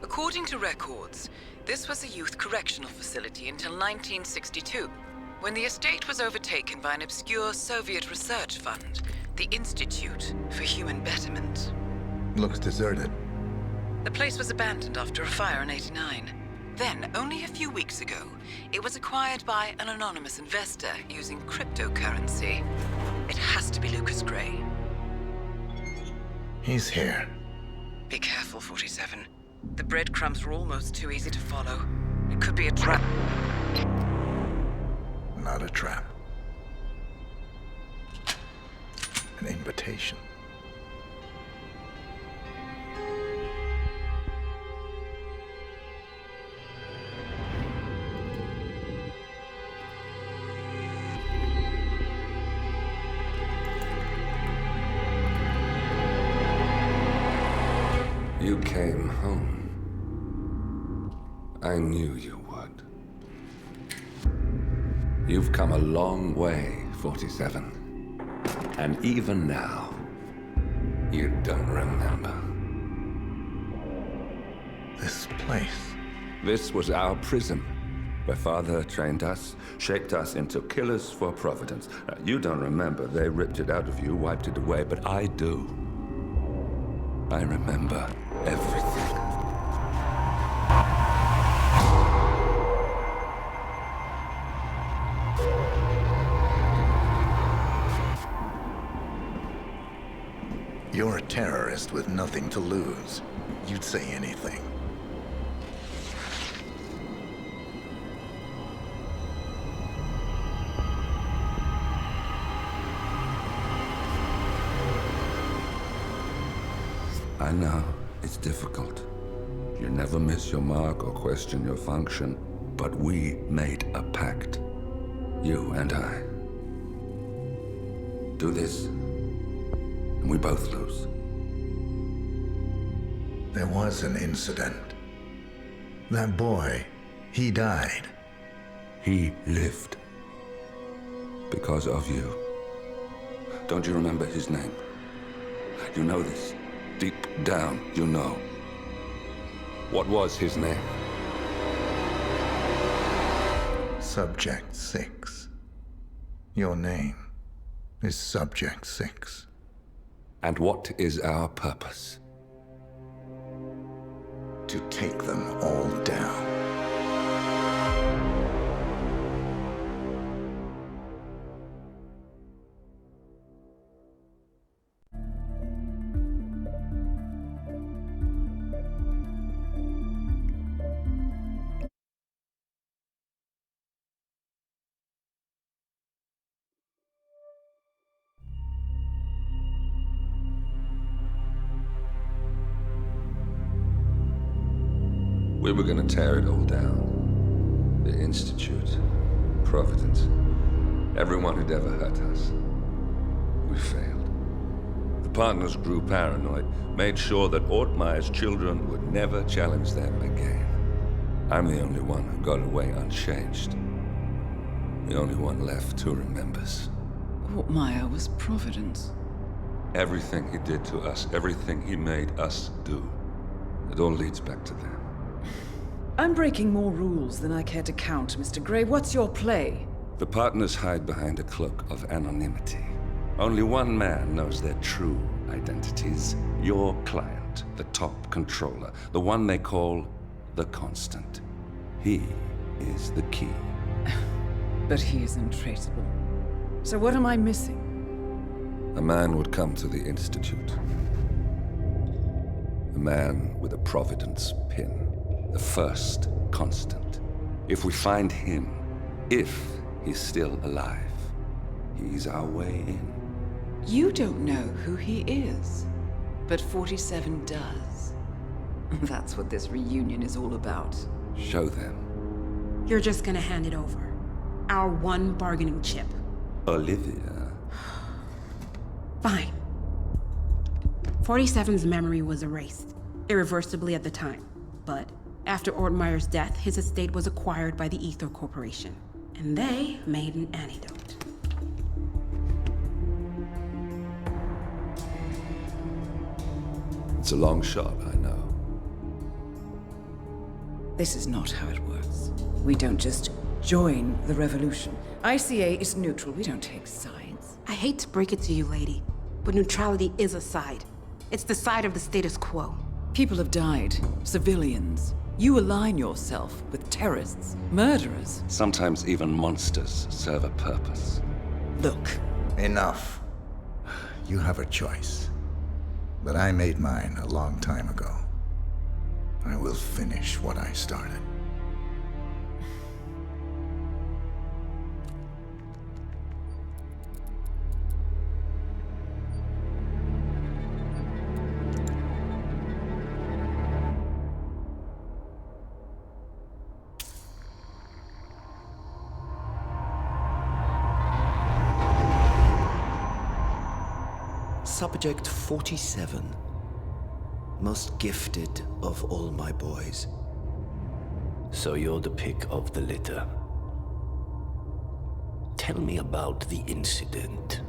According to records, this was a youth correctional facility until 1962, when the estate was overtaken by an obscure Soviet research fund, the Institute for Human Betterment. Looks deserted. The place was abandoned after a fire in '89. Then, only a few weeks ago, it was acquired by an anonymous investor using cryptocurrency. It has to be Lucas Gray. He's here. Be careful, 47. The breadcrumbs were almost too easy to follow. It could be a trap. Not a trap. An invitation. You came home. I knew you would. You've come a long way, 47. And even now, you don't remember. This place. This was our prison, where Father trained us, shaped us into killers for Providence. You don't remember. They ripped it out of you, wiped it away, but I do. I remember everything. You're a terrorist with nothing to lose. You'd say anything. I know, it's difficult. You never miss your mark or question your function, but we made a pact. You and I. Do this, and we both lose. There was an incident. That boy, he died. He lived. Because of you. Don't you remember his name? You know this. Deep down, you know. What was his name? Subject 6. Your name is Subject 6. And what is our purpose? To take them all down. We were gonna tear it all down. The Institute, Providence, everyone who'd ever hurt us. We failed. The partners grew paranoid, made sure that Ortmeyer's children would never challenge them again. I'm the only one who got away unchanged. The only one left who remembers. Ortmeyer was Providence. Everything he did to us, everything he made us do, it all leads back to them. I'm breaking more rules than I care to count, Mr. Gray. What's your play? The partners hide behind a cloak of anonymity. Only one man knows their true identities. Your client, the top controller, the one they call the Constant. He is the key. But he is untraceable. So what am I missing? A man would come to the Institute. A man with a Providence pin. The first Constant. If we find him, if he's still alive, he's our way in. You don't know who he is, but 47 does. That's what this reunion is all about. Show them. You're just gonna hand it over. Our one bargaining chip. Olivia. Fine. 47's memory was erased, irreversibly at the time. But after Ortmeyer's death, his estate was acquired by the Ether Corporation. And they made an antidote. It's a long shot, I know. This is not how it works. We don't just join the revolution. ICA is neutral. We don't take sides. I hate to break it to you, lady, but neutrality is a side. It's the side of the status quo. People have died. Civilians. You align yourself with terrorists, murderers. Sometimes even monsters serve a purpose. Look, Enough. You have a choice. But I made mine a long time ago. I will finish what I started. Subject 47. Most gifted of all my boys. So you're the pick of the litter. Tell me about the incident.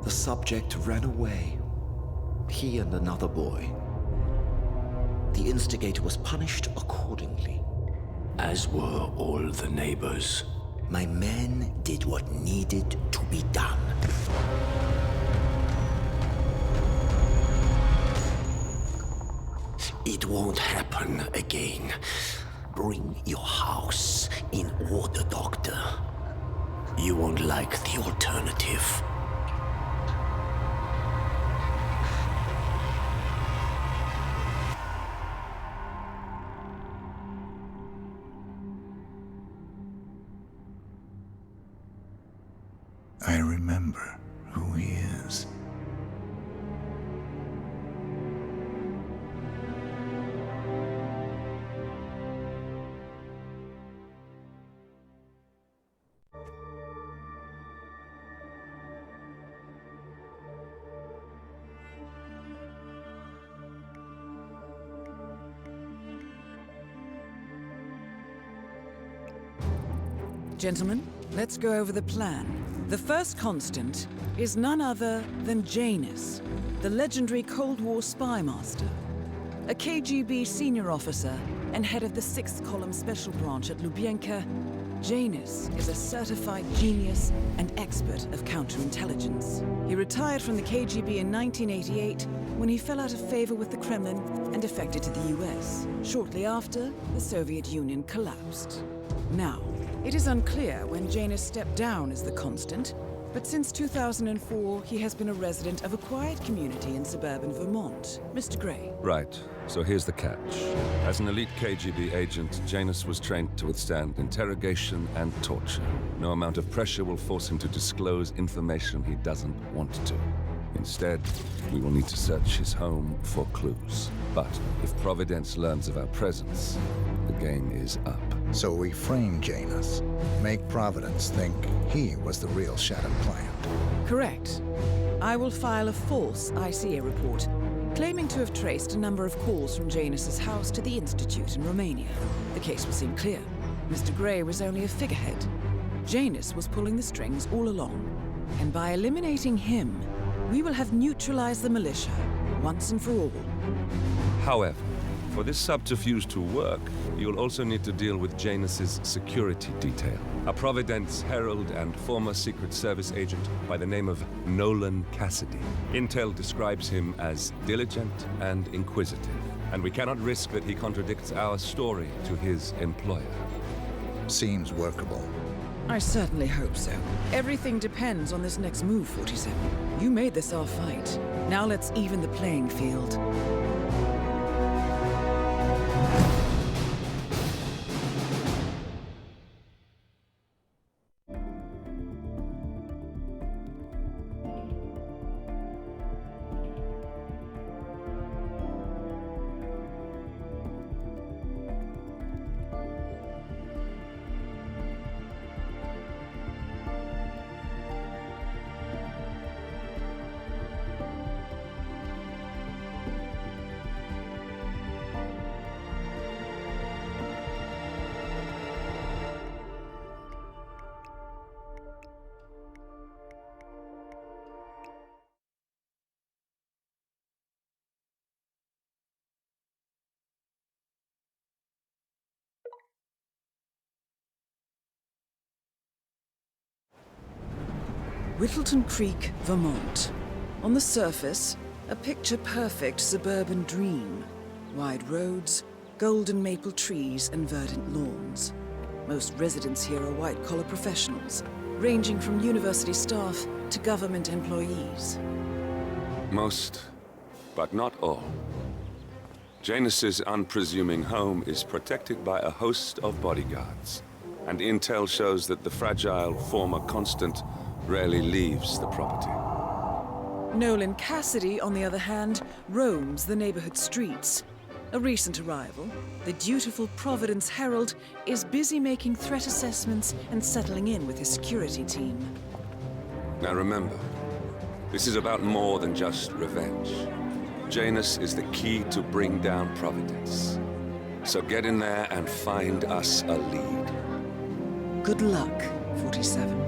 The subject ran away. He and another boy. The instigator was punished accordingly. As were all the neighbors. My men did what needed to be done. It won't happen again. Bring your house in order, Doctor. You won't like the alternative. I remember who he is. gentlemen, let's go over the plan. The first constant is none other than Janus, the legendary Cold War spy master. A KGB senior officer and head of the 6th Column Special Branch at Lubyanka, Janus is a certified genius and expert of counterintelligence. He retired from the KGB in 1988 when he fell out of favor with the Kremlin and defected to the US. Shortly after, the Soviet Union collapsed. Now, it is unclear when Janus stepped down as the constant, but since 2004, he has been a resident of a quiet community in suburban Vermont. Mr. Gray. Right. So here's the catch. As an elite KGB agent, Janus was trained to withstand interrogation and torture. No amount of pressure will force him to disclose information he doesn't want to. Instead, we will need to search his home for clues. But if Providence learns of our presence, the game is up. So we frame Janus, make Providence think he was the real Shattered Plant. Correct. I will file a false ICA report, claiming to have traced a number of calls from Janus's house to the Institute in Romania. The case will seem clear. Mr. Gray was only a figurehead. Janus was pulling the strings all along. And by eliminating him, we will have neutralized the militia, once and for all. However, for this subterfuge to work, you'll also need to deal with Janus's security detail. A Providence herald and former Secret Service agent by the name of Nolan Cassidy. Intel describes him as diligent and inquisitive, and we cannot risk that he contradicts our story to his employer. Seems workable. I certainly hope so. Everything depends on this next move, 47. You made this our fight. Now let's even the playing field. Whittleton Creek, Vermont. On the surface, a picture-perfect suburban dream. Wide roads, golden maple trees, and verdant lawns. Most residents here are white-collar professionals, ranging from university staff to government employees. Most, but not all. Janus's unpresuming home is protected by a host of bodyguards, and intel shows that the fragile former constant rarely leaves the property. Nolan Cassidy, on the other hand, roams the neighborhood streets. A recent arrival, the dutiful Providence Herald is busy making threat assessments and settling in with his security team. Now remember, this is about more than just revenge. Janus is the key to bring down Providence. So get in there and find us a lead. Good luck, 47.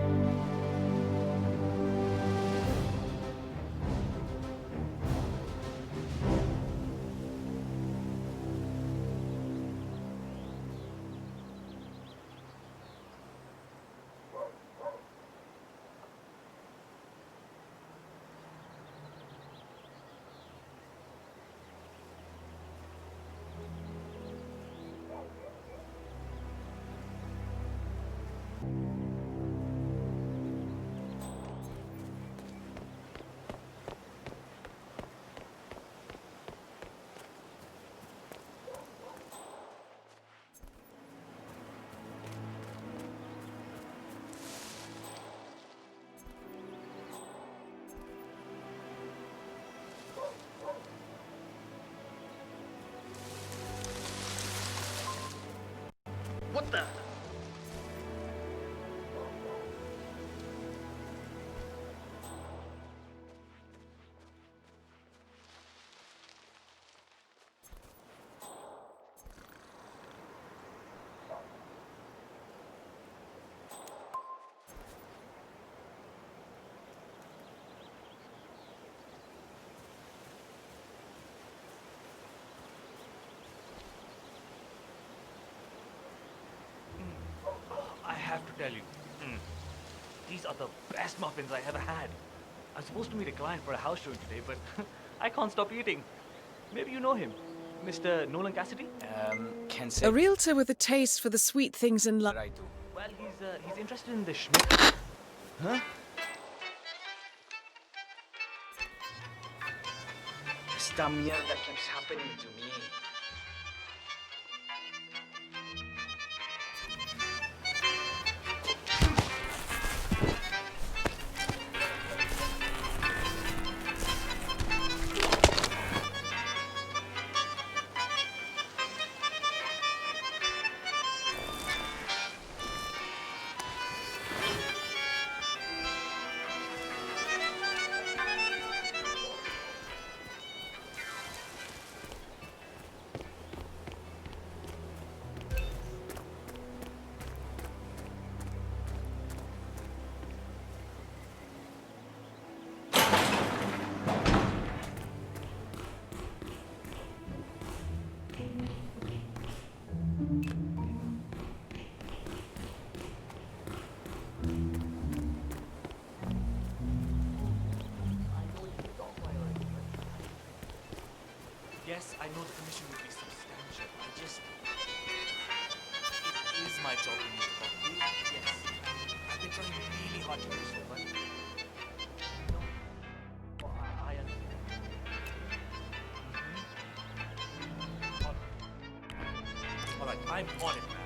What the? I have to tell you, these are the best muffins I ever had. I'm supposed to meet a client for a house show today, but I can't stop eating. Maybe you know him, Mr. Nolan Cassidy? Can say A realtor with a taste for the sweet things in life. that I do. Well, he's interested in the Schmidt. Huh? Esta mierda keeps happening to me. Yes, I know the commission will be substantial. It is my job to use the property. Yes, I've been trying really hard to do so, but no, I understand. All right, I'm on it, man.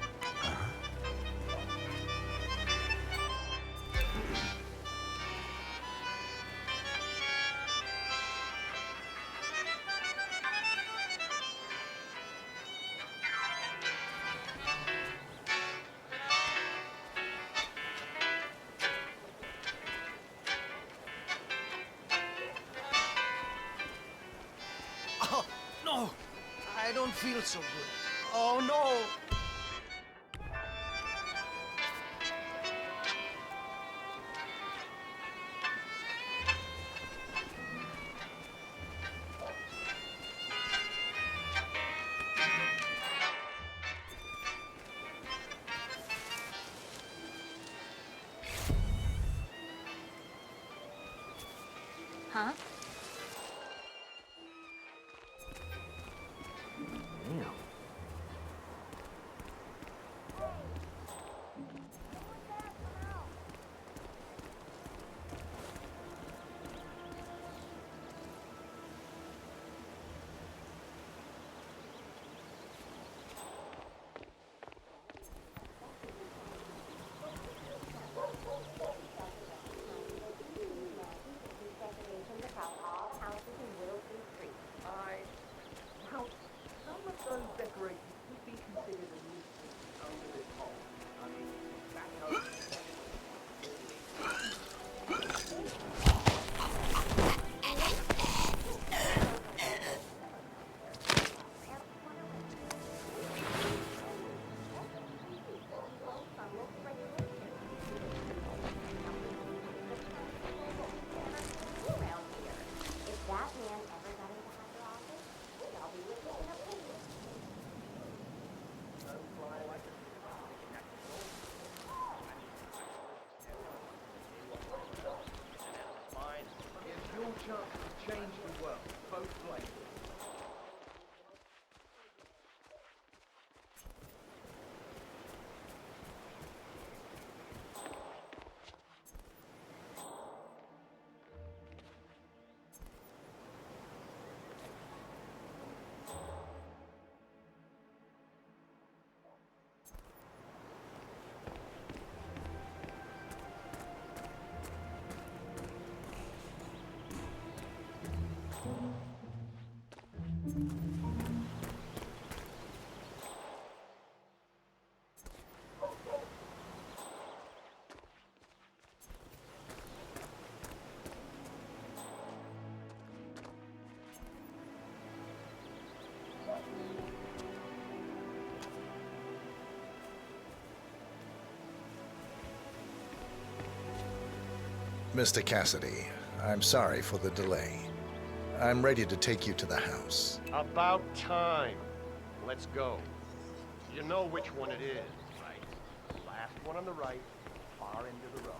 Oh, no! I don't feel so good. Oh, no! Huh? Damn. Mr. Cassidy, I'm sorry for the delay. I'm ready to take you to the house. About time. Let's go. You know which one it is, right? The last one on the right, far end of the row.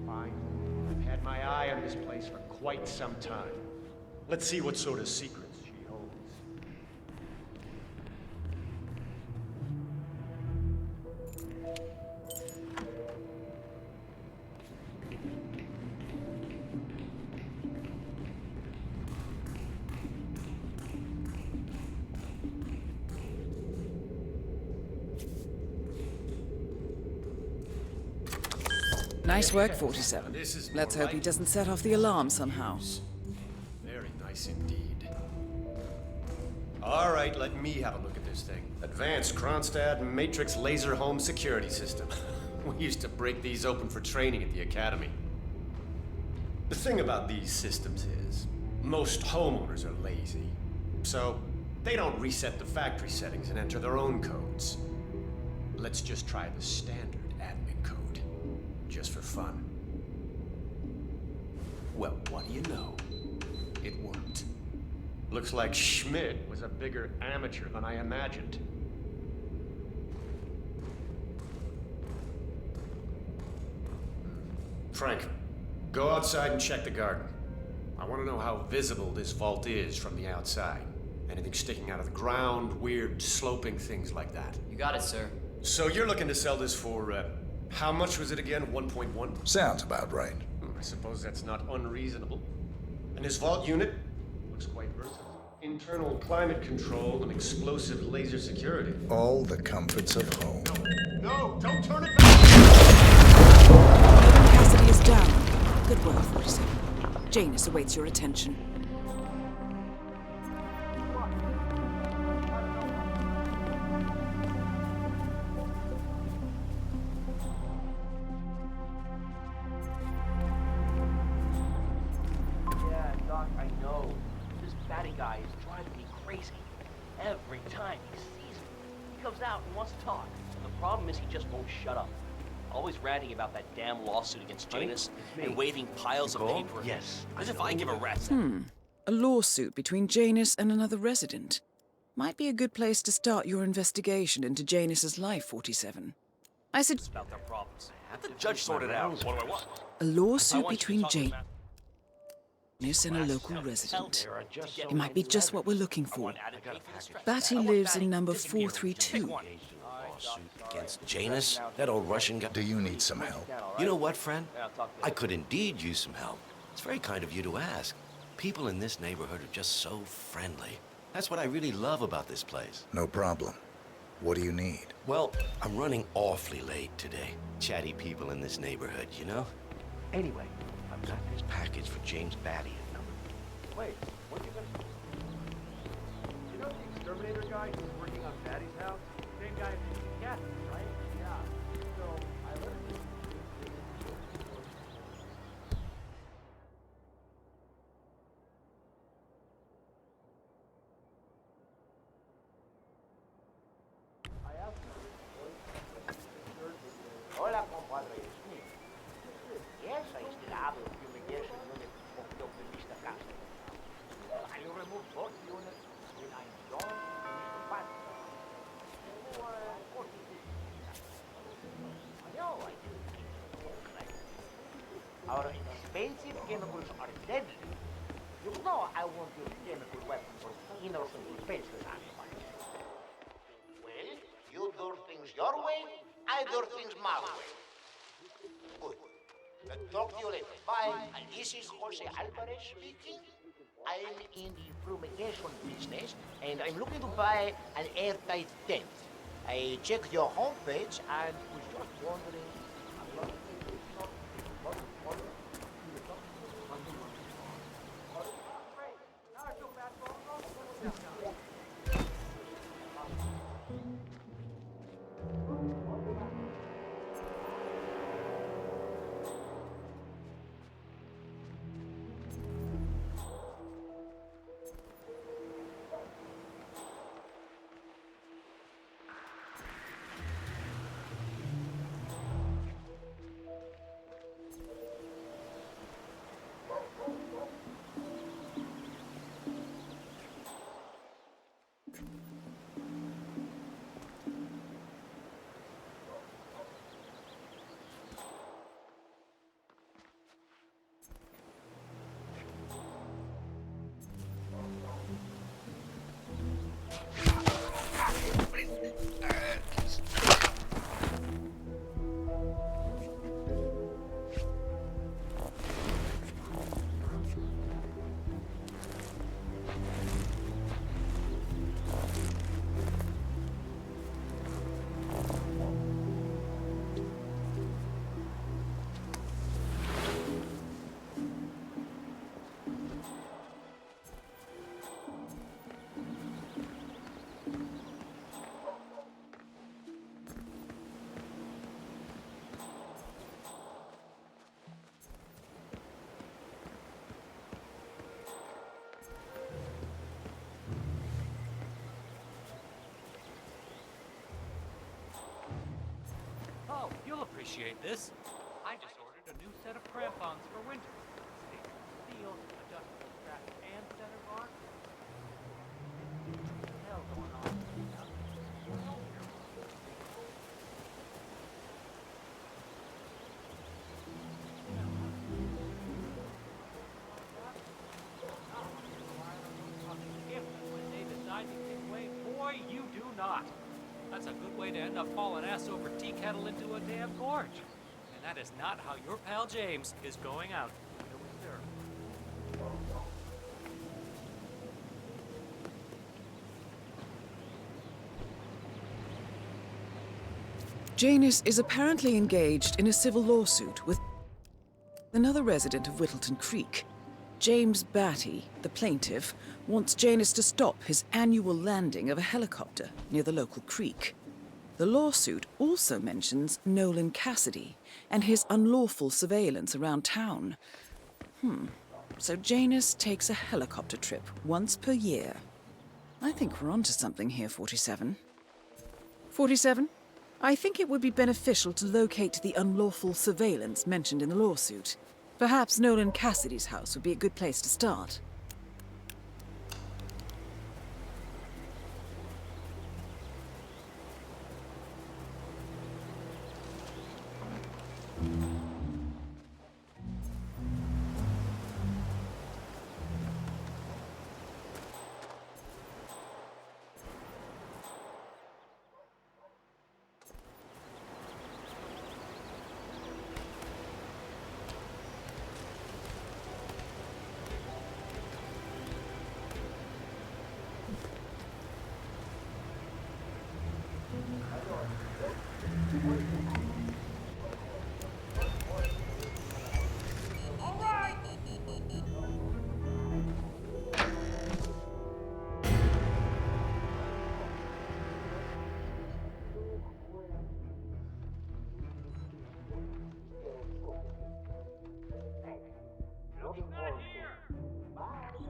Fine. I've had my eye on this place for quite some time. Let's see what sort of secrets she holds. Nice work, 47. This is Let's more hope he like doesn't set off the alarm somehow. Very nice indeed. All right, let me have a look at this thing. Advanced Kronstadt Matrix Laser Home Security System. We used to break these open for training at the academy. The thing about these systems is, most homeowners are lazy. So, they don't reset the factory settings and enter their own codes. Let's just try the standard admin code, just for fun. Well, what do you know? It worked. Looks like Schmidt was a bigger amateur than I imagined. Frank, go outside and check the garden. I want to know how visible this vault is from the outside. Anything sticking out of the ground, weird sloping things like that. You got it, sir. So you're looking to sell this for, how much was it again? 1.1? Sounds about right. I suppose that's not unreasonable. And this vault unit looks quite versatile. Internal climate control and explosive laser security. All the comforts of home. No, don't turn it back! Down. Good work, 47. Janus awaits your attention. Yeah, Doc, I know. This batty guy is driving me crazy. Every time he sees me, he comes out and wants to talk. The problem is he just won't shut up. Always ranting about that damn lawsuit against Janus and waving piles of paper. Yes. As if I give a rat's. A lawsuit between Janus and another resident. Might be a good place to start your investigation into Janus's life, 47. I said About their problems. Have the judge sort it out. What do I want? a I lawsuit want you to between talk to Janus Matt. and a local resident. There are just so It might be just what we're looking I for. want added pay for the stress. Batty I want lives Batty in number disappearing. Pick 432. one. Lawsuit against Janus? That old Russian guy? Do you need some help? You know what, friend? Yeah, I'll talk to I you. could indeed use some help. It's very kind of you to ask. People in this neighborhood are just so friendly. That's what I really love about this place. No problem. What do you need? Well, I'm running awfully late today. Chatty people in this neighborhood, you know? Anyway, I've got this package for James Batty at number. Wait, what are you gonna do? You know the exterminator guy who was working on Daddy's house? Same guy as Cat, right? Yeah. So I learned this. I asked him. Hola, compadre. Yes, I still have a fumigation unit hooked up with Mr. Castro. I remove both units when I'm done with Mr. Pat. No, I didn't. Our expensive chemicals are deadly. You know I won't use chemical weapons for innocent, defenseless animals. Well, you do things your way, I do things my way. Good. Talk to you later. Bye. And this is Jose Alvarez speaking. I'm in the fumigation business, and I'm looking to buy an airtight tent. I checked your homepage and was just wondering. Oh, you'll appreciate this. I just ordered a new set of crampons for winter. Steel, adjustable strap, and center bar. What the hell going on? When they decide to kick away, boy, you do not. That's a good way to end up hauling ass over tea kettle into a damn gorge. And that is not how your pal James is going out. No, sir. Janus is apparently engaged in a civil lawsuit with another resident of Whittleton Creek. James Batty, the plaintiff, wants Janus to stop his annual landing of a helicopter near the local creek. The lawsuit also mentions Nolan Cassidy and his unlawful surveillance around town. So Janus takes a helicopter trip once per year. I think we're onto something here, 47. 47? I think it would be beneficial to locate the unlawful surveillance mentioned in the lawsuit. Perhaps Nolan Cassidy's house would be a good place to start.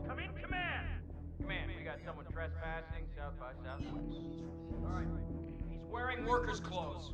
Come in, command! Command, we got someone trespassing south by southwest. All right. He's wearing workers' clothes.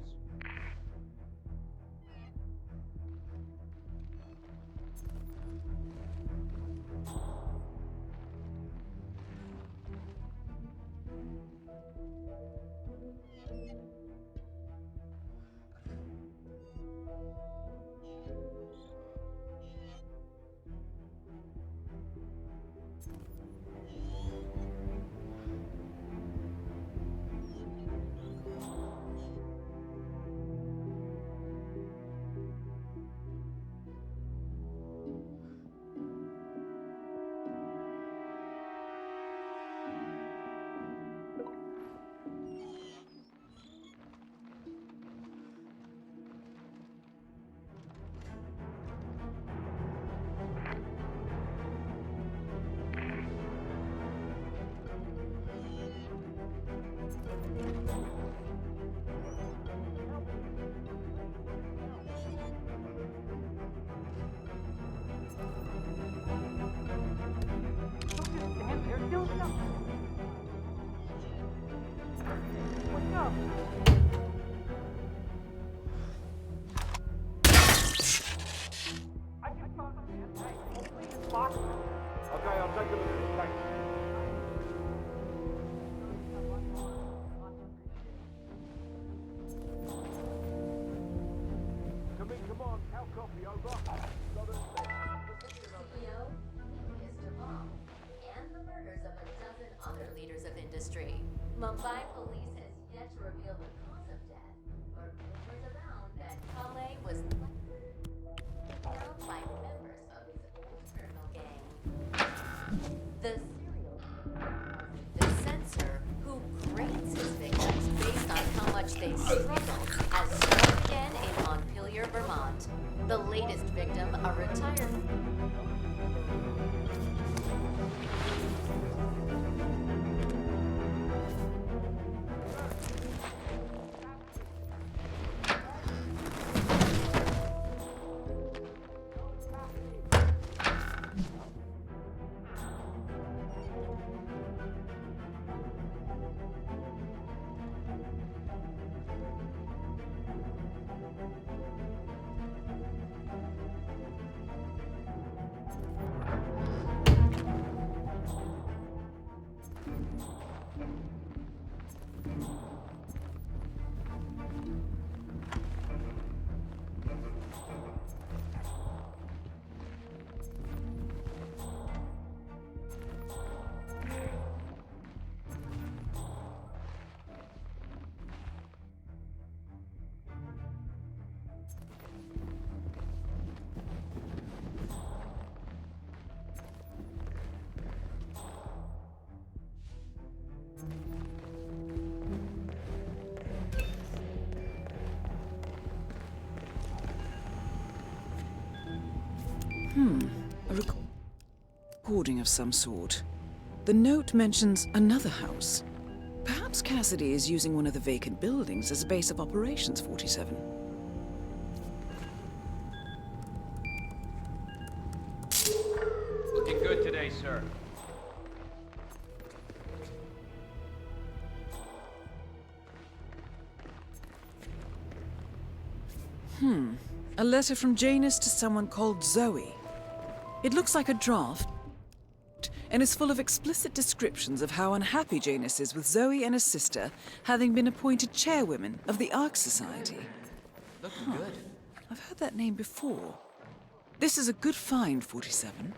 Mumbai police has yet to reveal the cause of death, but rumors abound that Kale was killed by members of his old criminal gang. The serial killer, the censor who grades his victims based on how much they struggled, has struck again in Montpelier, Vermont. The latest victim, a retired... recording of some sort. The note mentions another house. Perhaps Cassidy is using one of the vacant buildings as a base of operations, 47. Looking good today, sir. A letter from Janus to someone called Zoe. It looks like a draft and is full of explicit descriptions of how unhappy Janus is with Zoe and his sister having been appointed chairwomen of the Ark Society. Looking good. I've heard that name before. This is a good find, 47.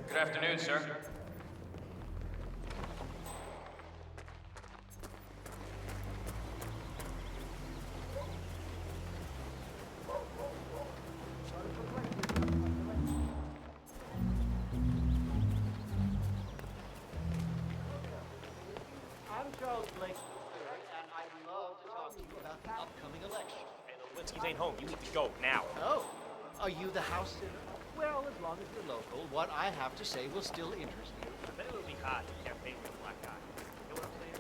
Good afternoon, sir. I'm Charles Blake, and I'd love to talk to you about the upcoming election. Hey, the Lewinsky's ain't home. You need to go now. Oh, are you the house sitter? Well, as long as you're local, what I have to say will still interest you. I bet it'll be hot to campaign for a black guy. You know what I'm saying?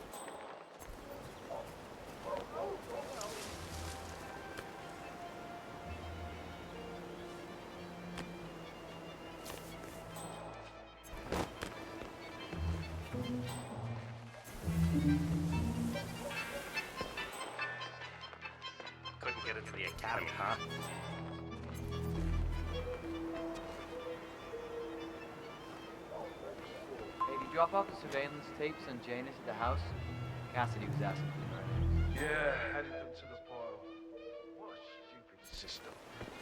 Couldn't get into the academy, huh? Hey, did you drop off the surveillance tapes on Janus at the house? Cassidy was asking for them earlier. Yeah, added them to the pile. What a stupid system.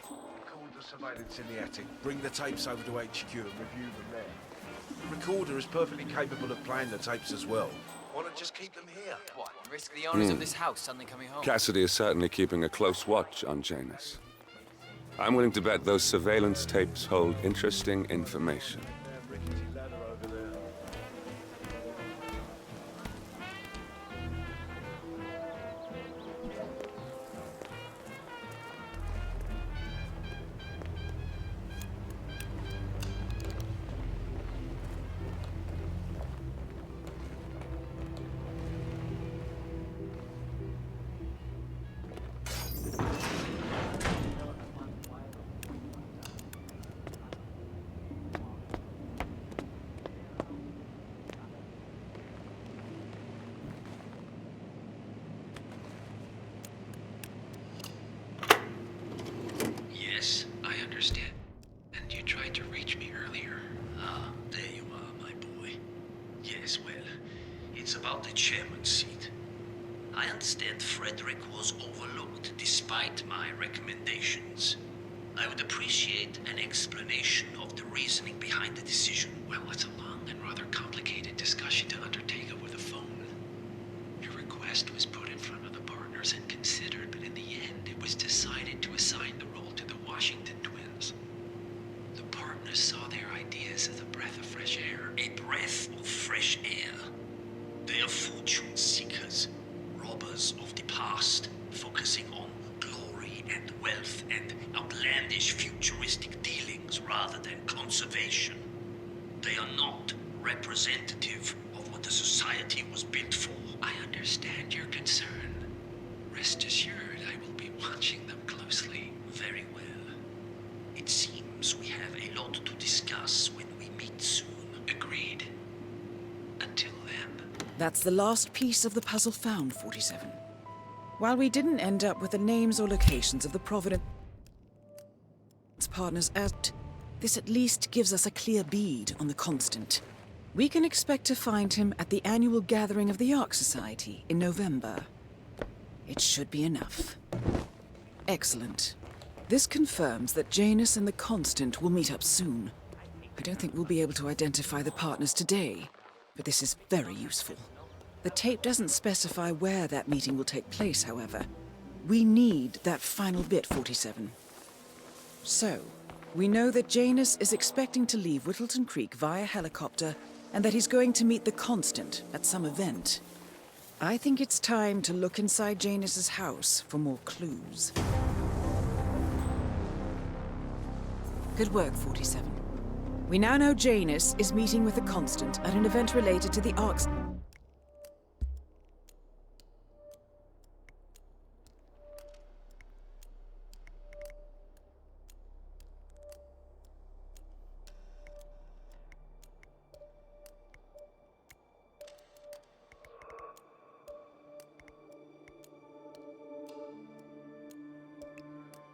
Record the surveillance in the attic, bring the tapes over to HQ and review them there. The recorder is perfectly capable of playing the tapes as well. Why not just keep them here? What? Risk the owners of this house suddenly coming home? Cassidy is certainly keeping a close watch on Janus. I'm willing to bet those surveillance tapes hold interesting information. That rickety ladder over there. Yes, I understand. And you tried to reach me earlier. Ah, there you are, my boy. Yes, well, it's about the chairman's seat. I understand Frederick was overlooked despite my recommendations. I would appreciate an explanation of the reasoning behind the decision. Well, it's a long and rather complicated discussion to undertake over the phone. Your request was put in front of the partners and considered, but in the end, it was decided to assign the role to the Washington twins. The partners saw their ideas as a breath of fresh air. A breath of fresh air. They are fortune seekers, robbers of the past, focusing on glory and wealth and outlandish futuristic dealings rather than conservation. They are not representative of what the society was built for. I understand your concern. Rest assured, I will be watching them closely. Very well. It seems we have a lot to discuss when we meet soon. Agreed. Until then. That's the last piece of the puzzle found, 47. While we didn't end up with the names or locations of the Providence partners at, this at least gives us a clear bead on the Constant. We can expect to find him at the annual gathering of the Ark Society in November. It should be enough. Excellent. This confirms that Janus and the Constant will meet up soon. I don't think we'll be able to identify the partners today, but this is very useful. The tape doesn't specify where that meeting will take place, however. We need that final bit, 47. So, we know that Janus is expecting to leave Whittleton Creek via helicopter and that he's going to meet the Constant at some event. I think it's time to look inside Janus's house for more clues. Good work, 47. We now know Janus is meeting with the Constant at an event related to the Ark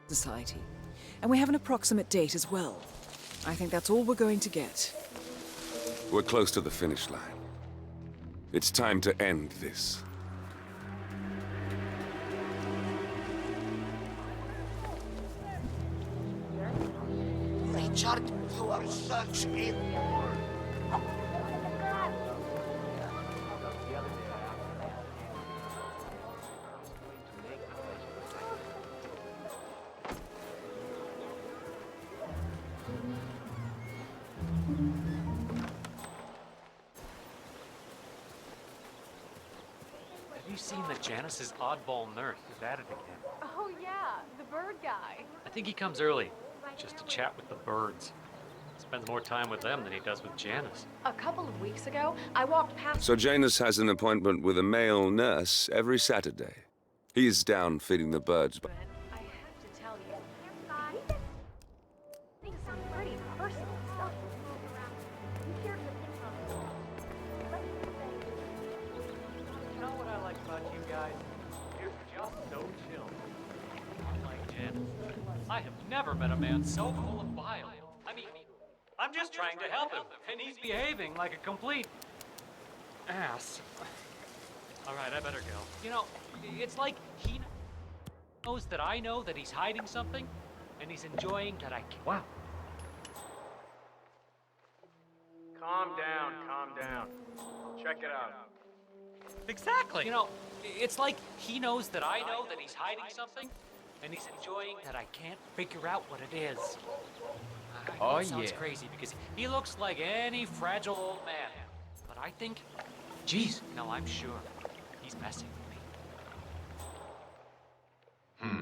Society. And we have an approximate date as well. I think that's all we're going to get. We're close to the finish line. It's time to end this. Richard, you are such a... Have you seen that Janus's oddball nurse is at it again? Oh yeah, the bird guy. I think he comes early, just to chat with the birds. Spends more time with them than he does with Janus. A couple of weeks ago, I walked past... So Janus has an appointment with a male nurse every Saturday. He's down feeding the birds. I have to tell you, things sound pretty personal stuff. You know what I like about you guys? You're just so chill. Unlike Janus, I have never met a man so full of bile. I mean, I'm just trying to help him, and he's behaving like a complete ass. All right, I better go. You know, it's like he knows that I know that he's hiding something, and he's enjoying that I can't. Wow. Calm down. Check it out. Exactly. You know, it's like he knows that I know that he's hiding something, and he's enjoying that I can't figure out what it is. I know it sounds crazy because he looks like any fragile old man, but I think, geez, no, I'm sure he's messing with me.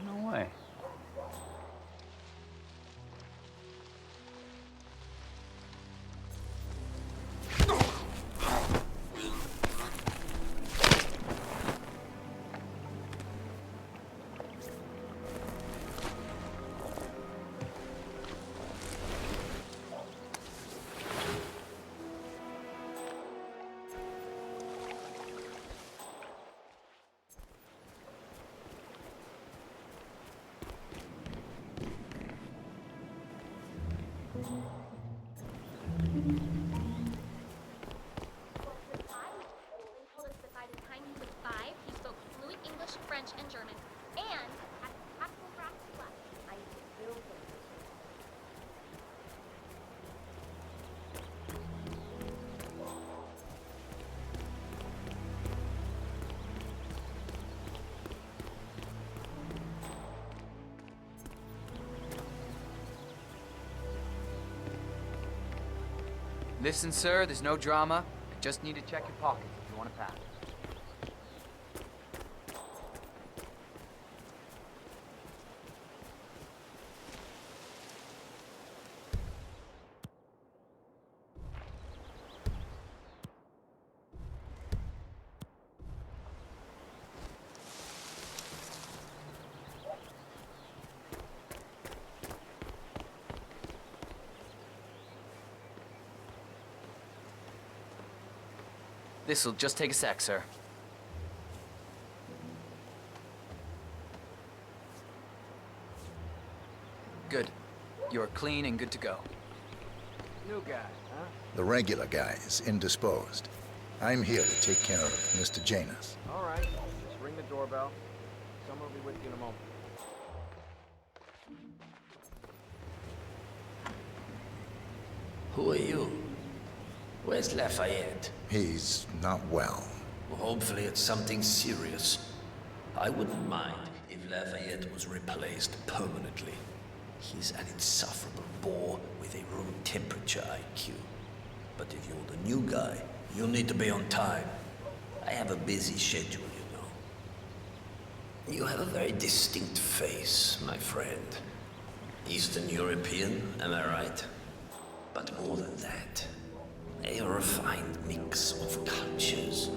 No way. Told us that by the time he was 5, he spoke fluent English, French, and German, and had actual brass blood. I still think Listen, sir, there's no drama. I just need to check your pockets if you want to pass. This'll just take a sec, sir. Good. You're clean and good to go. New guy, huh? The regular guy is indisposed. I'm here to take care of Mr. Janus. All right. Just ring the doorbell. Someone will be with you in a moment. Who are you? Where's Lafayette? He's not well. Well, hopefully it's something serious. I wouldn't mind if Lafayette was replaced permanently. He's an insufferable bore with a room temperature IQ. But if you're the new guy, you'll need to be on time. I have a busy schedule, you know. You have a very distinct face, my friend. Eastern European, am I right? But more than that, a refined mix of cultures.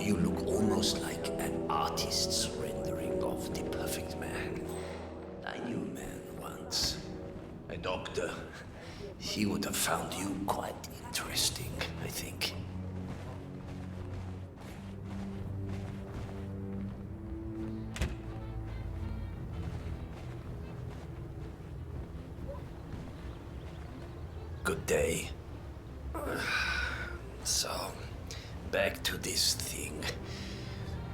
You look almost like an artist's rendering of the perfect man. I knew a man once, a doctor. He would have found you quite interesting, I think. Good day. So, back to this thing.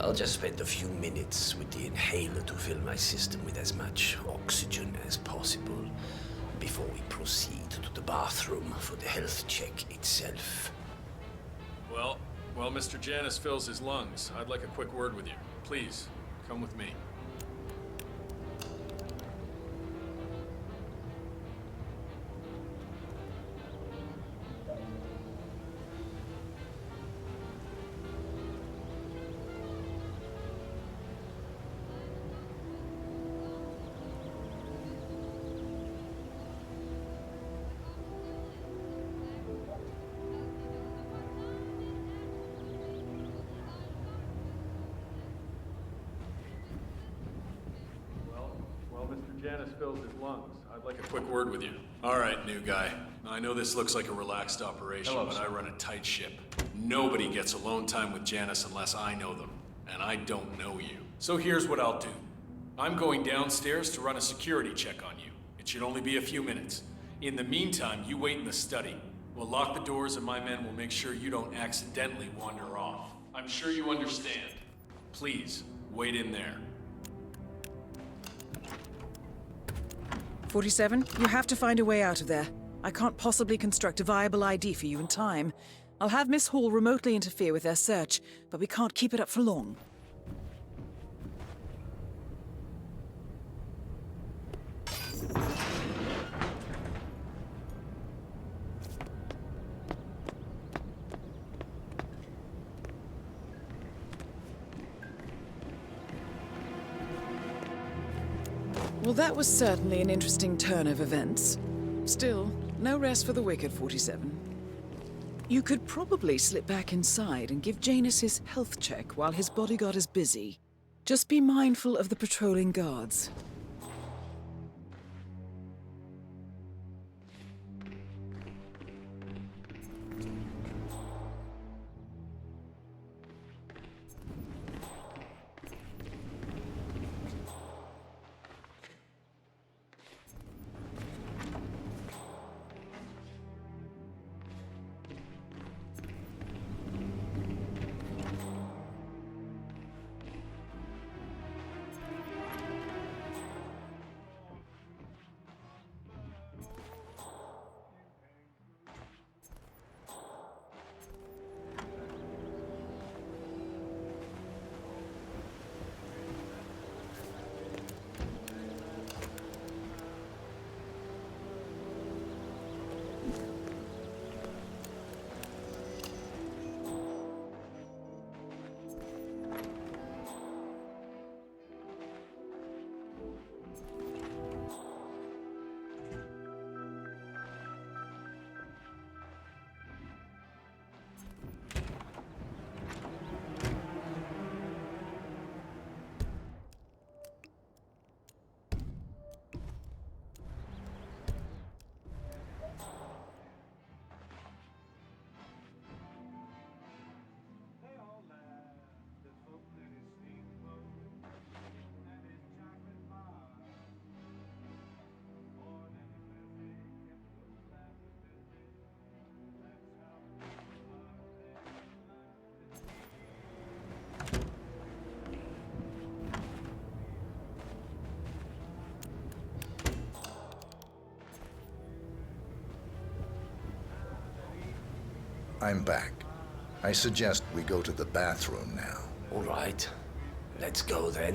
I'll just spend a few minutes with the inhaler to fill my system with as much oxygen as possible before we proceed to the bathroom for the health check itself. Well, while Mr. Janus fills his lungs, I'd like a quick word with you. Please, come with me. While Mr. Janus fills his lungs, I'd like a quick word with you. All right, new guy. I know this looks like a relaxed operation, but I run a tight ship. Nobody gets alone time with Janus unless I know them, and I don't know you. So here's what I'll do. I'm going downstairs to run a security check on you. It should only be a few minutes. In the meantime, you wait in the study. We'll lock the doors and my men will make sure you don't accidentally wander off. I'm sure you understand. Please, wait in there. 47, you have to find a way out of there. I can't possibly construct a viable ID for you in time. I'll have Miss Hall remotely interfere with their search, but we can't keep it up for long. Well, that was certainly an interesting turn of events. Still, no rest for the wicked, 47. You could probably slip back inside and give Janus his health check while his bodyguard is busy. Just be mindful of the patrolling guards. I'm back. I suggest we go to the bathroom now. All right. Let's go then.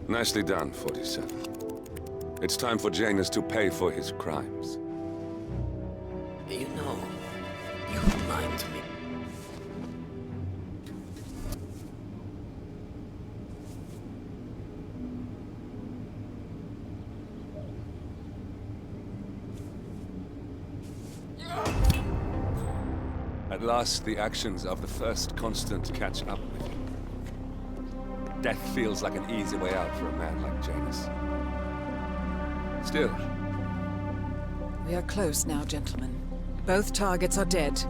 Nicely done, 47. It's time for Janus to pay for his crimes. You know, you remind me. At last, the actions of the first constant catch up with you. Death feels like an easy way out for a man like Janus. Still. We are close now, gentlemen. Both targets are dead.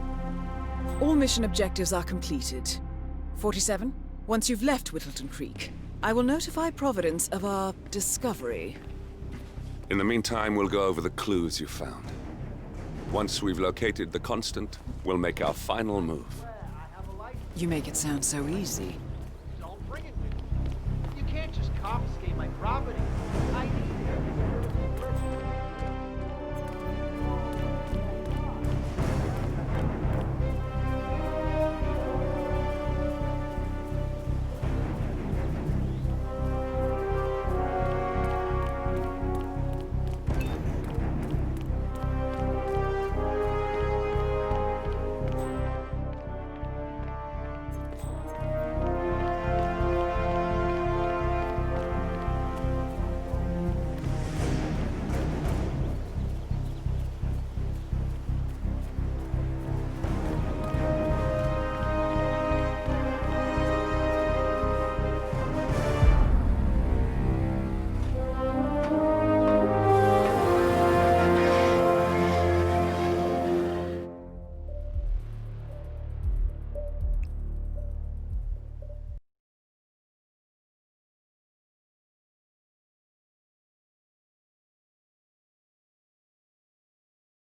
All mission objectives are completed. 47, once you've left Whittleton Creek, I will notify Providence of our discovery. In the meantime, we'll go over the clues you found. Once we've located the constant, we'll make our final move. You make it sound so easy.